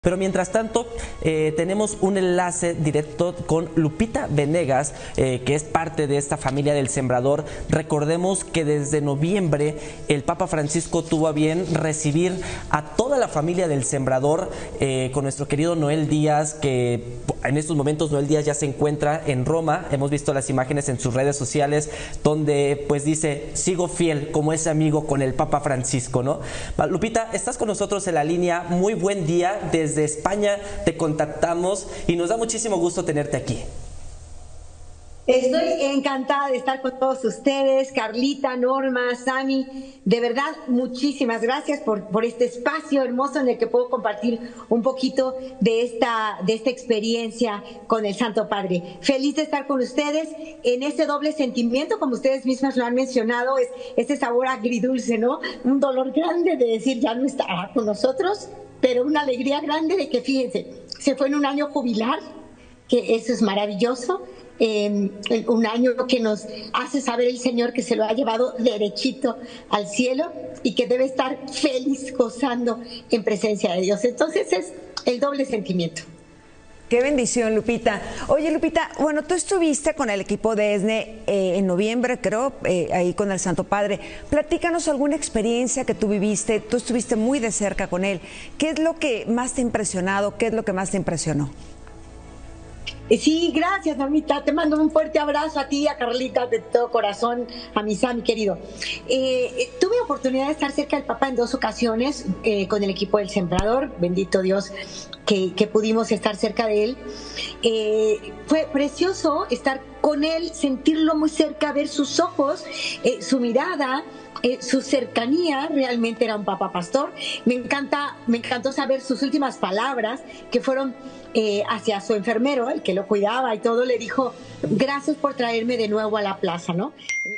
Pero mientras tanto, tenemos un enlace directo con Lupita Venegas, que es parte de esta familia del Sembrador. Recordemos que desde noviembre el Papa Francisco tuvo a bien recibir a toda la familia del Sembrador, con nuestro querido Noel Díaz, que en estos momentos Noel Díaz ya se encuentra en Roma. Hemos visto las imágenes en sus redes sociales donde pues dice: sigo fiel como ese amigo con el Papa Francisco, ¿no? Lupita, estás con nosotros en la línea. Muy buen día. Desde España te contactamos y nos da muchísimo gusto tenerte aquí. Estoy encantada de estar con todos ustedes, Carlita, Norma, Sami. De verdad, muchísimas gracias por este espacio hermoso en el que puedo compartir un poquito de esta experiencia con el Santo Padre. Feliz de estar con ustedes en este doble sentimiento, como ustedes mismas lo han mencionado, es este sabor agridulce, ¿no? Un dolor grande de decir ya no estará con nosotros, pero una alegría grande de que, fíjense, se fue en un año jubilar, que eso es maravilloso. Un año que nos hace saber el Señor que se lo ha llevado derechito al cielo y que debe estar feliz gozando en presencia de Dios. Entonces es el doble sentimiento. Qué bendición, Lupita. Oye, Lupita, bueno, tú estuviste con el equipo de ESNE en noviembre, creo, ahí con el Santo Padre. Platícanos alguna experiencia que tú viviste. Tú estuviste muy de cerca con él. ¿Qué es lo que más te ha impresionado? ¿Qué es lo que más te impresionó? Sí, gracias, Normita. Te mando un fuerte abrazo a ti, a Carlita, de todo corazón, a mi Sammy querido. Tuve oportunidad de estar cerca del Papa en 2 ocasiones con el equipo del Sembrador. Bendito Dios que pudimos estar cerca de él. Fue precioso estar con él, sentirlo muy cerca, ver sus ojos, su mirada. Su cercanía. Realmente era un Papa pastor. Me encantó saber sus últimas palabras, que fueron hacia su enfermero, el que lo cuidaba y todo. Le dijo: gracias por traerme de nuevo a la plaza, ¿no?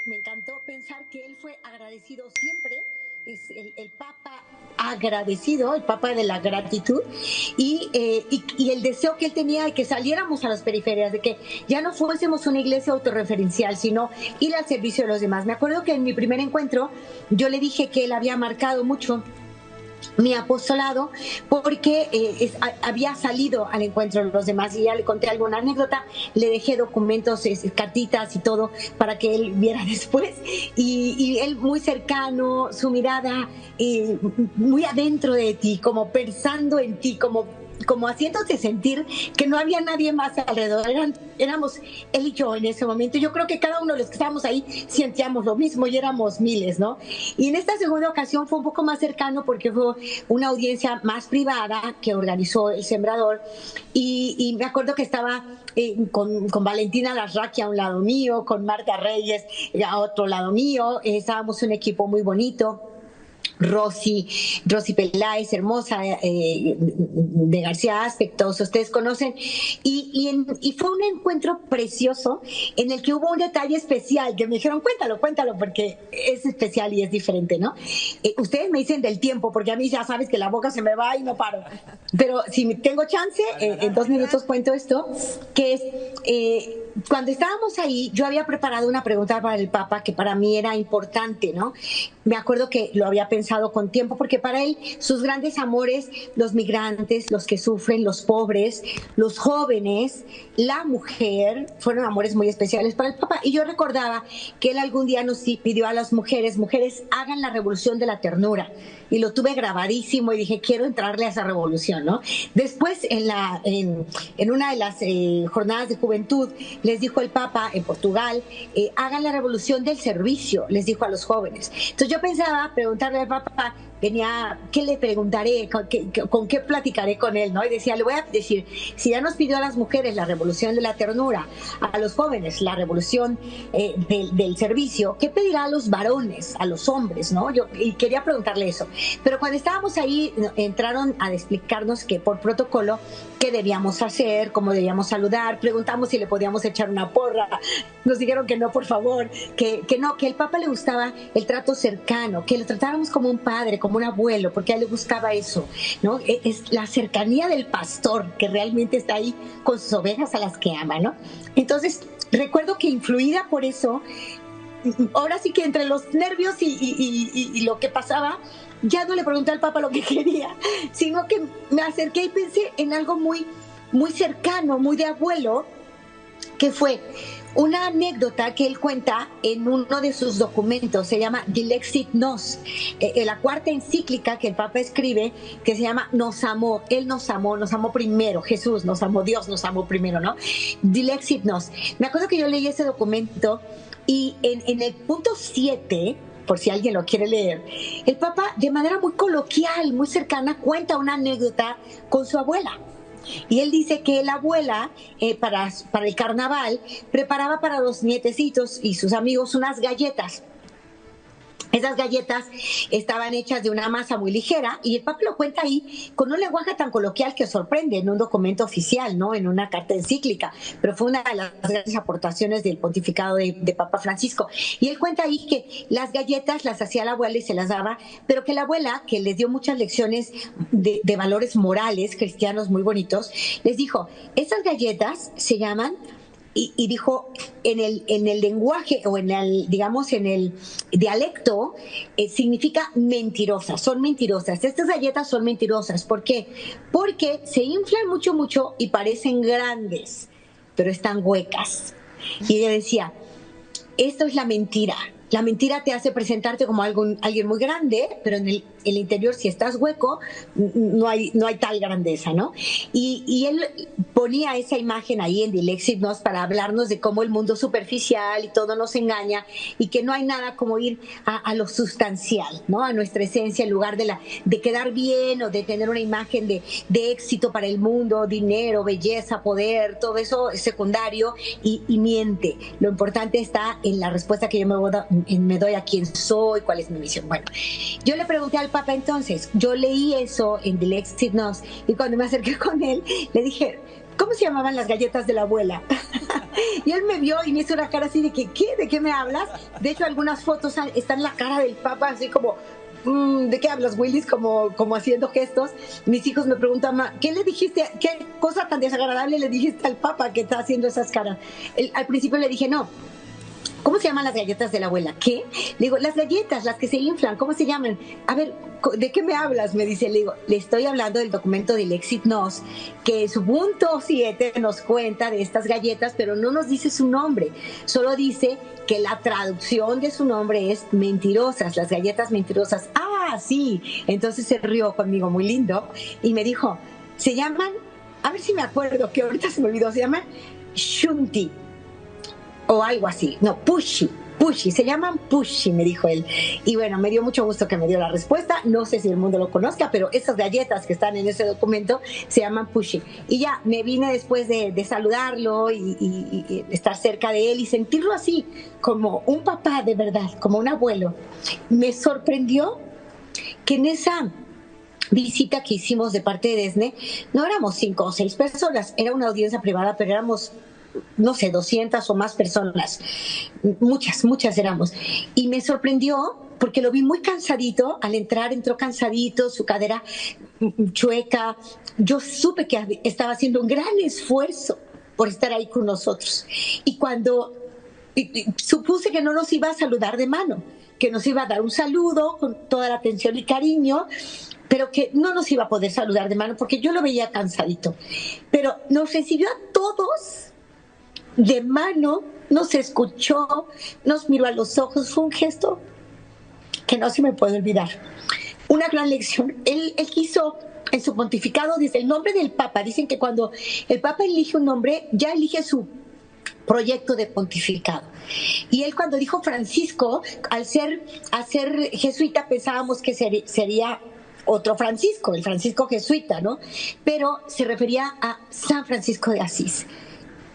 Me encantó pensar que él fue agradecido siempre. Es el Papa agradecido, el Papa de la gratitud, y el deseo que él tenía de que saliéramos a las periferias, de que ya no fuésemos una iglesia autorreferencial, sino ir al servicio de los demás. Me acuerdo que en mi primer encuentro yo le dije que él había marcado mucho mi apostolado porque había salido al encuentro de los demás, y ya le conté alguna anécdota, le dejé documentos, cartitas y todo para que él viera después, y él muy cercano, su mirada muy adentro de ti, como pensando en ti, como haciéndote sentir que no había nadie más alrededor. Éramos él y yo en ese momento. Yo creo que cada uno de los que estábamos ahí sentíamos lo mismo y éramos miles, ¿no? Y en esta segunda ocasión fue un poco más cercano porque fue una audiencia más privada que organizó el Sembrador, y me acuerdo que estaba con Valentina Larraqui a un lado mío, con Marta Reyes a otro lado mío. Estábamos un equipo muy bonito. Rosy Peláez, hermosa, de García Aspectos, ustedes conocen, y fue un encuentro precioso en el que hubo un detalle especial que me dijeron: cuéntalo, porque es especial y es diferente, ¿no? Ustedes me dicen del tiempo, porque a mí ya sabes que la boca se me va y no paro, pero si tengo chance, en 2 minutos cuento esto, que es... cuando estábamos ahí, yo había preparado una pregunta para el Papa que para mí era importante, ¿no? Me acuerdo que lo había pensado con tiempo, porque para él sus grandes amores, los migrantes, los que sufren, los pobres, los jóvenes, la mujer, fueron amores muy especiales para el Papa. Y yo recordaba que él algún día nos pidió a las mujeres: hagan la revolución de la ternura. Y lo tuve grabadísimo y dije: quiero entrarle a esa revolución, ¿no? Después, en una de las jornadas de juventud, les dijo el Papa en Portugal: hagan la revolución del servicio, les dijo a los jóvenes. Entonces yo pensaba preguntarle al Papa, ¿qué le preguntaré? ¿Con qué platicaré con él? ¿No? Y decía, le voy a decir, si ya nos pidió a las mujeres la revolución de la ternura, a los jóvenes la revolución del servicio, ¿qué pedirá a los varones, a los hombres? ¿No? Y quería preguntarle eso. Pero cuando estábamos ahí, entraron a explicarnos que por protocolo, qué debíamos hacer, cómo debíamos saludar. Preguntamos si le podíamos echar una porra. Nos dijeron que no, por favor, que no, que al Papa le gustaba el trato cercano, que lo tratáramos como un padre, como un abuelo, porque a él le gustaba eso, ¿no? Es la cercanía del pastor que realmente está ahí con sus ovejas a las que ama, ¿no? Entonces, recuerdo que influida por eso, ahora sí que entre los nervios y lo que pasaba, ya no le pregunté al Papa lo que quería, sino que me acerqué y pensé en algo muy, muy cercano, muy de abuelo, que fue una anécdota que él cuenta en uno de sus documentos. Se llama Dilexit Nos, la cuarta encíclica que el Papa escribe, que se llama Nos amó. Él nos amó primero. Jesús nos amó, Dios nos amó primero, ¿no? Dilexit Nos. Me acuerdo que yo leí ese documento y en el punto 7, por si alguien lo quiere leer, el Papa, de manera muy coloquial, muy cercana, cuenta una anécdota con su abuela. Y él dice que la abuela, para el carnaval, preparaba para los nietecitos y sus amigos unas galletas. Esas galletas estaban hechas de una masa muy ligera y el Papa lo cuenta ahí con un lenguaje tan coloquial que sorprende en un documento oficial, ¿no? En una carta encíclica, pero fue una de las grandes aportaciones del pontificado de Papa Francisco. Y él cuenta ahí que las galletas las hacía la abuela y se las daba, pero que la abuela, que les dio muchas lecciones de valores morales cristianos muy bonitos, les dijo, esas galletas se llaman... Y dijo, en el lenguaje o en el dialecto, significa mentirosas, son mentirosas. Estas galletas son mentirosas. ¿Por qué? Porque se inflan mucho y parecen grandes, pero están huecas. Y ella decía, esto es la mentira. La mentira te hace presentarte como alguien muy grande, pero en el interior, si estás hueco, no hay tal grandeza, ¿no? Y él ponía esa imagen ahí en Dilexit Nos para hablarnos de cómo el mundo superficial y todo nos engaña y que no hay nada como ir a lo sustancial, ¿no? A nuestra esencia, en lugar de quedar bien o de tener una imagen de éxito para el mundo, dinero, belleza, poder, todo eso es secundario y miente. Lo importante está en la respuesta que yo me doy a quién soy, cuál es mi misión. Bueno, yo le pregunté al Papa entonces, yo leí eso en Dilexit Nos y cuando me acerqué con él, le dije, ¿cómo se llamaban las galletas de la abuela? Y él me vio y me hizo una cara así de que, ¿qué? ¿De qué me hablas? De hecho, algunas fotos están en la cara del Papa así como... ¿de qué hablas, Willis? Como haciendo gestos. Mis hijos me preguntan, ¿qué le dijiste? ¿Qué cosa tan desagradable le dijiste al Papa que está haciendo esas caras? Al principio le dije, no. ¿Cómo se llaman las galletas de la abuela? ¿Qué? Le digo, las galletas, las que se inflan, ¿cómo se llaman? A ver, ¿de qué me hablas? Me dice, le digo, le estoy hablando del documento de Dilexit Nos, que su punto 7 nos cuenta de estas galletas, pero no nos dice su nombre, solo dice que la traducción de su nombre es mentirosas, las galletas mentirosas. Ah, sí. Entonces se rió conmigo, muy lindo, y me dijo, se llaman, a ver si me acuerdo, que ahorita se me olvidó, se llaman Shunti. O algo así, no, Pushi, se llaman Pushi, me dijo él. Y bueno, me dio mucho gusto que me dio la respuesta. No sé si el mundo lo conozca, pero esas galletas que están en ese documento se llaman Pushi. Y ya me vine después de saludarlo y estar cerca de él y sentirlo así, como un papá de verdad, como un abuelo. Me sorprendió que en esa visita que hicimos de parte de Desne, no éramos 5 o 6 personas, era una audiencia privada, pero éramos, no sé, 200 o más personas, muchas éramos, y me sorprendió porque lo vi muy cansadito, al entrar entró cansadito, su cadera chueca, yo supe que estaba haciendo un gran esfuerzo por estar ahí con nosotros, y cuando supuse que no nos iba a saludar de mano, que nos iba a dar un saludo con toda la atención y cariño, pero que no nos iba a poder saludar de mano porque yo lo veía cansadito, pero nos recibió a todos de mano, nos escuchó, nos miró a los ojos, fue un gesto que no se me puede olvidar. Una gran lección. Él quiso, en su pontificado, desde el nombre del Papa, dicen que cuando el Papa elige un nombre, ya elige su proyecto de pontificado. Y él cuando dijo Francisco, al ser jesuita, pensábamos que sería otro Francisco, el Francisco jesuita, ¿no? Pero se refería a San Francisco de Asís,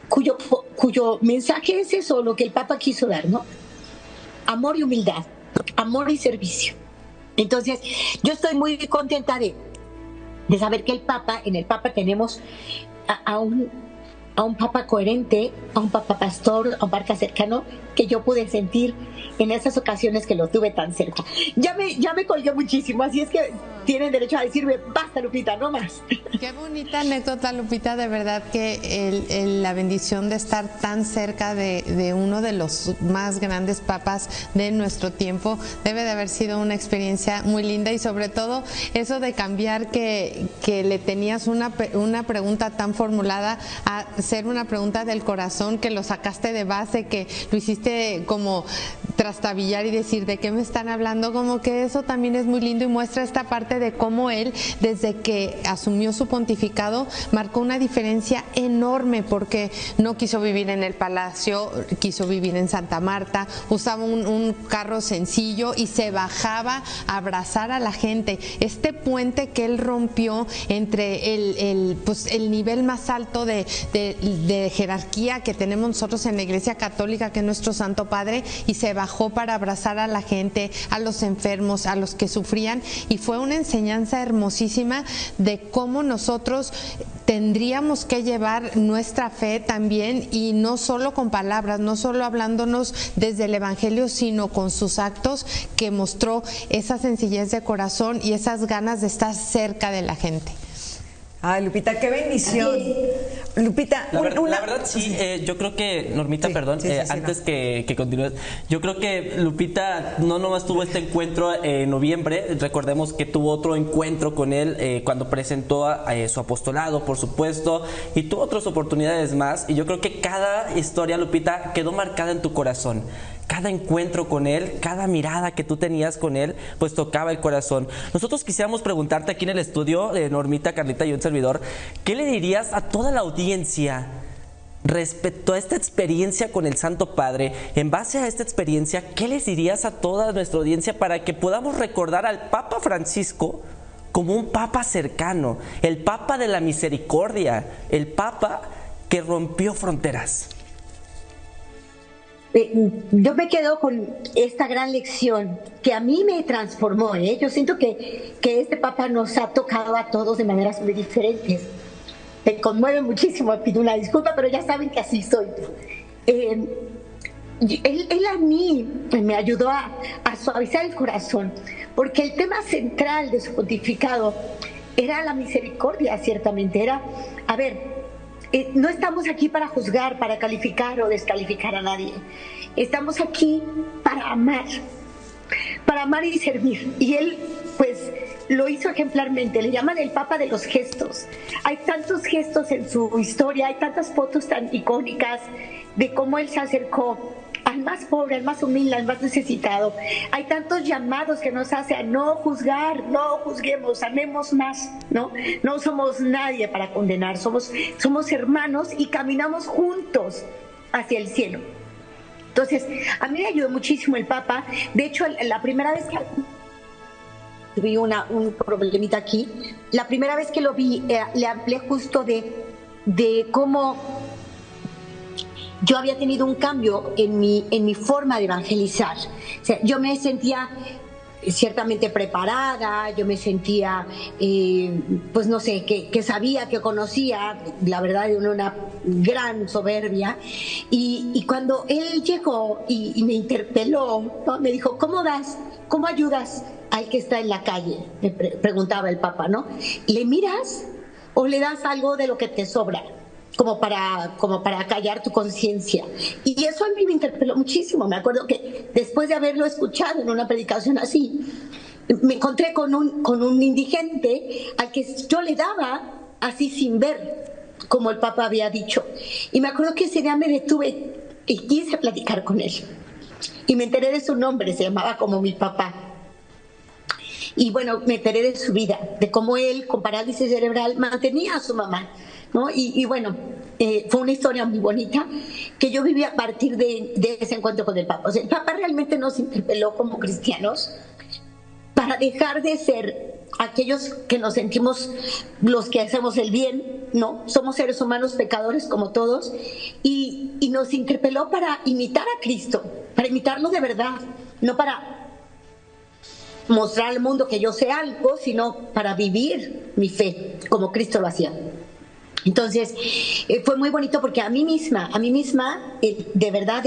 cuyo mensaje es eso, lo que el Papa quiso dar, ¿no? Amor y humildad, amor y servicio. Entonces, yo estoy muy contenta de saber que en el Papa tenemos a un a un papa coherente, a un papa pastor, a un papa cercano que yo pude sentir en esas ocasiones que lo tuve tan cerca. Ya me colgué muchísimo, así es que tienen derecho a decirme, basta Lupita, no más. Qué bonita anécdota, Lupita, de verdad que la bendición de estar tan cerca de uno de los más grandes papas de nuestro tiempo debe de haber sido una experiencia muy linda, y sobre todo eso de cambiar que le tenías una pregunta tan formulada a ser una pregunta del corazón, que lo sacaste de base, que lo hiciste como trastabillar y decir de qué me están hablando. Como que eso también es muy lindo y muestra esta parte de cómo él, desde que asumió su pontificado, marcó una diferencia enorme, porque no quiso vivir en el palacio, quiso vivir en Santa Marta, usaba un carro sencillo y se bajaba a abrazar a la gente. Este puente que él rompió entre el nivel más alto de jerarquía que tenemos nosotros en la Iglesia Católica, que es nuestro Santo Padre, y se bajó para abrazar a la gente, a los enfermos, a los que sufrían, y fue una enseñanza hermosísima de cómo nosotros tendríamos que llevar nuestra fe también, y no solo con palabras, no solo hablándonos desde el Evangelio, sino con sus actos, que mostró esa sencillez de corazón y esas ganas de estar cerca de la gente. Ay, Lupita, qué bendición. Lupita, la verdad sí, yo creo que, Normita, sí, perdón, antes no. que continúes, yo creo que Lupita no nomás tuvo este encuentro en noviembre, recordemos que tuvo otro encuentro con él cuando presentó su apostolado, por supuesto, y tuvo otras oportunidades más, y yo creo que cada historia, Lupita, quedó marcada en tu corazón. Cada encuentro con él, cada mirada que tú tenías con él, pues tocaba el corazón. Nosotros quisiéramos preguntarte aquí en el estudio, Normita, Carlita y un servidor, ¿qué le dirías a toda la audiencia respecto a esta experiencia con el Santo Padre? En base a esta experiencia, ¿qué les dirías a toda nuestra audiencia para que podamos recordar al Papa Francisco como un Papa cercano, el Papa de la misericordia, el Papa que rompió fronteras? Yo me quedo con esta gran lección que a mí me transformó. Yo siento que este Papa nos ha tocado a todos de maneras muy diferentes. Me conmueve muchísimo, pido una disculpa, pero ya saben que así soy. Él a mí me ayudó a suavizar el corazón, porque el tema central de su pontificado era la misericordia, ciertamente. Era, a ver, no estamos aquí para juzgar, para calificar o descalificar a nadie. Estamos aquí para amar y servir. Y él, pues, lo hizo ejemplarmente. Le llaman el Papa de los gestos. Hay tantos gestos en su historia, hay tantas fotos tan icónicas de cómo él se acercó al más pobre, al más humilde, al más necesitado. Hay tantos llamados que nos hace a no juzgar, no juzguemos, amemos más, ¿no? No somos nadie para condenar, somos hermanos y caminamos juntos hacia el cielo. Entonces, a mí me ayudó muchísimo el Papa. De hecho, la primera vez que tuve un problemita aquí, la primera vez que lo vi, le hablé justo de cómo yo había tenido un cambio en mi forma de evangelizar. O sea, yo me sentía ciertamente preparada, yo me sentía, pues no sé, que sabía, que conocía, la verdad, de una gran soberbia. Y cuando él llegó y me interpeló, ¿no? Me dijo, ¿cómo ayudas al que está en la calle? Me preguntaba el Papa, ¿no? ¿Le miras o le das algo de lo que te sobra? Como para callar tu conciencia. Y eso a mí me interpeló muchísimo. Me acuerdo que después de haberlo escuchado en una predicación así, me encontré con un indigente al que yo le daba así sin ver, como el Papa había dicho. Y me acuerdo que ese día me detuve y quise platicar con él. Y me enteré de su nombre, se llamaba como mi papá. Y bueno, me enteré de su vida, de cómo él, con parálisis cerebral, mantenía a su mamá, ¿no? Y bueno, fue una historia muy bonita que yo viví a partir de ese encuentro con el Papa. O sea, el Papa realmente nos interpeló como cristianos para dejar de ser aquellos que nos sentimos los que hacemos el bien, ¿no? Somos seres humanos pecadores como todos, y nos interpeló para imitar a Cristo, para imitarlo de verdad, no para mostrar al mundo que yo sé algo, sino para vivir mi fe como Cristo lo hacía. Entonces, fue muy bonito porque a mí misma, de verdad,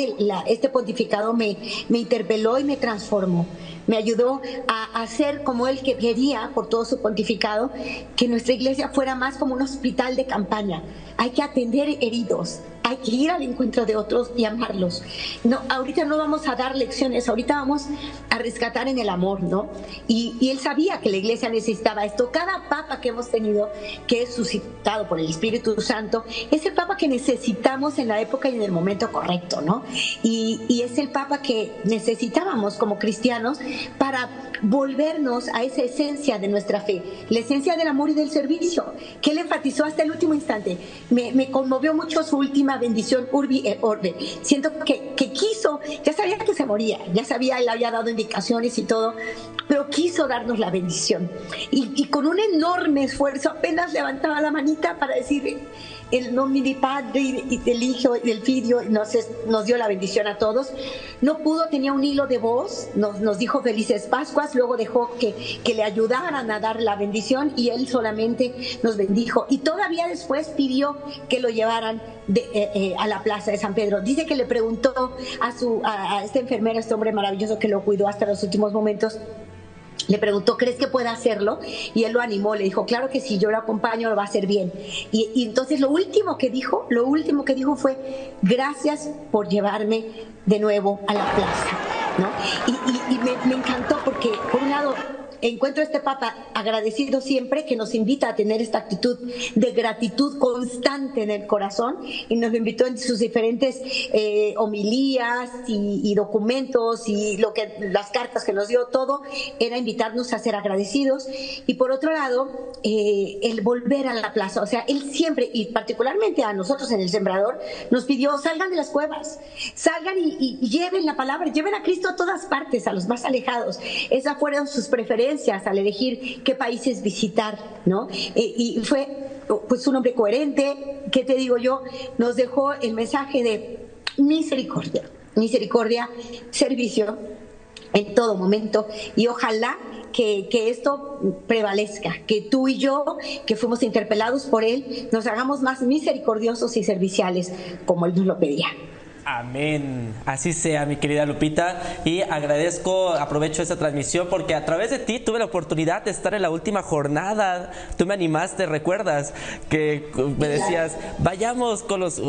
este pontificado me interpeló y me transformó. Me ayudó a hacer como él que quería, por todo su pontificado, que nuestra iglesia fuera más como un hospital de campaña. Hay que atender heridos, hay que ir al encuentro de otros y amarlos. No, ahorita no vamos a dar lecciones, ahorita vamos a rescatar en el amor, ¿no? Y él sabía que la iglesia necesitaba esto. Cada papa que hemos tenido, que es suscitado por el Espíritu Santo, es el papa que necesitamos en la época y en el momento correcto, ¿no? Y es el papa que necesitábamos como cristianos para volvernos a esa esencia de nuestra fe, la esencia del amor y del servicio, que él enfatizó hasta el último instante. Me conmovió mucho su última bendición, Urbi et Orbe. Siento que quiso, ya sabía que se moría, ya sabía, él había dado indicaciones y todo, pero quiso darnos la bendición. Y con un enorme esfuerzo apenas levantaba la manita para decir el nomine Padre y del Hijo y del Figlio, nos dio la bendición a todos. No pudo, tenía un hilo de voz, nos dijo felices Pascuas, luego dejó que le ayudaran a dar la bendición y él solamente nos bendijo. Y todavía después pidió que lo llevaran a la plaza de San Pedro. Dice que le preguntó a esta enfermera, este hombre maravilloso que lo cuidó hasta los últimos momentos, le preguntó, ¿crees que pueda hacerlo? Y él lo animó, le dijo, claro que sí, yo lo acompaño, lo va a hacer bien. Y entonces lo último que dijo fue, gracias por llevarme de nuevo a la plaza, ¿no? Y me encantó porque, por un lado, encuentro a este Papa agradecido siempre, que nos invita a tener esta actitud de gratitud constante en el corazón, y nos invitó en sus diferentes homilías y documentos y las cartas que nos dio, todo era invitarnos a ser agradecidos. Y por otro lado, el volver a la plaza, o sea, él siempre, y particularmente a nosotros en El Sembrador, nos pidió, salgan de las cuevas, salgan y lleven la palabra, lleven a Cristo a todas partes, a los más alejados. Esas fueron sus preferencias al elegir qué países visitar, ¿no? Y fue pues un hombre coherente, ¿qué te digo yo? Nos dejó el mensaje de misericordia, servicio en todo momento, y ojalá que esto prevalezca, que tú y yo, que fuimos interpelados por él, nos hagamos más misericordiosos y serviciales, como él nos lo pedía. Amén. Así sea, mi querida Lupita. Y aprovecho esta transmisión porque a través de ti tuve la oportunidad de estar en la última jornada. Tú me animaste, ¿recuerdas? Que me decías, vayamos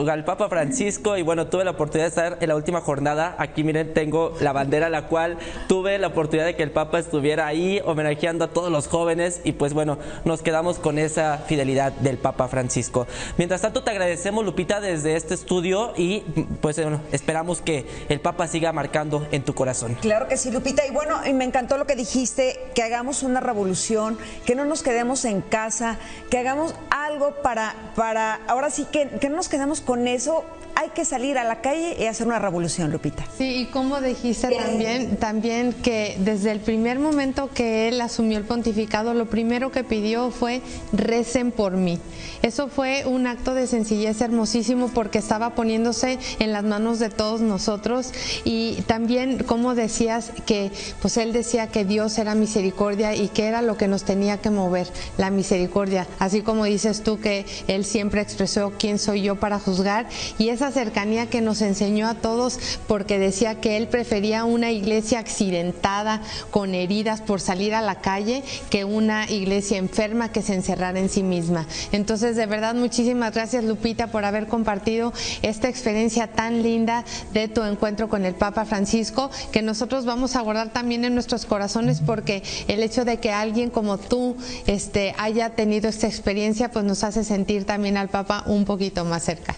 al Papa Francisco. Y bueno, tuve la oportunidad de estar en la última jornada. Aquí miren, tengo la bandera, la cual tuve la oportunidad de que el Papa estuviera ahí homenajeando a todos los jóvenes. Y pues bueno, nos quedamos con esa fidelidad del Papa Francisco. Mientras tanto, te agradecemos, Lupita, desde este estudio, y pues bueno, esperamos que el Papa siga marcando en tu corazón. Claro que sí, Lupita. Y bueno, y me encantó lo que dijiste, que hagamos una revolución, que no nos quedemos en casa, que hagamos algo para ahora sí que no nos quedemos con eso. Hay que salir a la calle y hacer una revolución, Lupita. Sí, y como dijiste también que desde el primer momento que él asumió el pontificado, lo primero que pidió fue recen por mí. Eso fue un acto de sencillez hermosísimo porque estaba poniéndose en las manos de todos nosotros. Y también, como decías, que pues él decía que Dios era misericordia y que era lo que nos tenía que mover, la misericordia. Así como dices tú, que él siempre expresó quién soy yo para juzgar, y esa cercanía que nos enseñó a todos, porque decía que él prefería una iglesia accidentada con heridas por salir a la calle que una iglesia enferma que se encerrara en sí misma. Entonces, de verdad, muchísimas gracias, Lupita, por haber compartido esta experiencia tan linda de tu encuentro con el Papa Francisco, que nosotros vamos a guardar también en nuestros corazones, porque el hecho de que alguien como tú haya tenido esta experiencia, pues nos hace sentir también al Papa un poquito más cerca.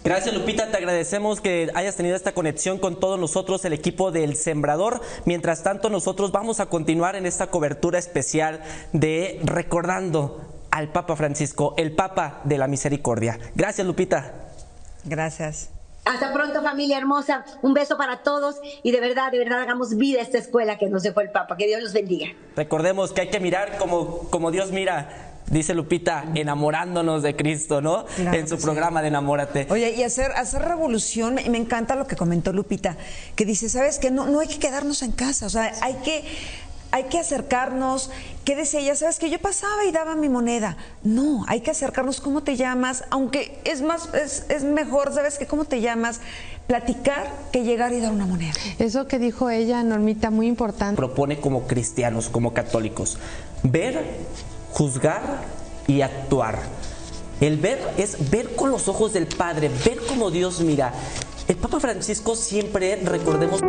Gracias, Lupita, te agradecemos que hayas tenido esta conexión con todos nosotros, el equipo del Sembrador. Mientras tanto, nosotros vamos a continuar en esta cobertura especial de recordando al Papa Francisco, el Papa de la Misericordia. Gracias, Lupita. Gracias. Hasta pronto, familia hermosa. Un beso para todos y de verdad hagamos vida a esta escuela que nos dejó el Papa. Que Dios los bendiga. Recordemos que hay que mirar como Dios mira. Dice Lupita, enamorándonos de Cristo, ¿no? Claro, en su programa de Enamórate. Oye, y hacer revolución, me encanta lo que comentó Lupita, que dice, ¿sabes qué? No hay que quedarnos en casa, o sea, hay hay que acercarnos. ¿Qué decía ella? Sabes que yo pasaba y daba mi moneda. No, hay que acercarnos. ¿Cómo te llamas? Aunque es mejor, ¿sabes qué? ¿Cómo te llamas? Platicar que llegar y dar una moneda. Eso que dijo ella, Normita, muy importante. Propone como cristianos, como católicos, ver, juzgar y actuar. El ver es ver con los ojos del Padre, ver como Dios mira. El Papa Francisco siempre, recordemos...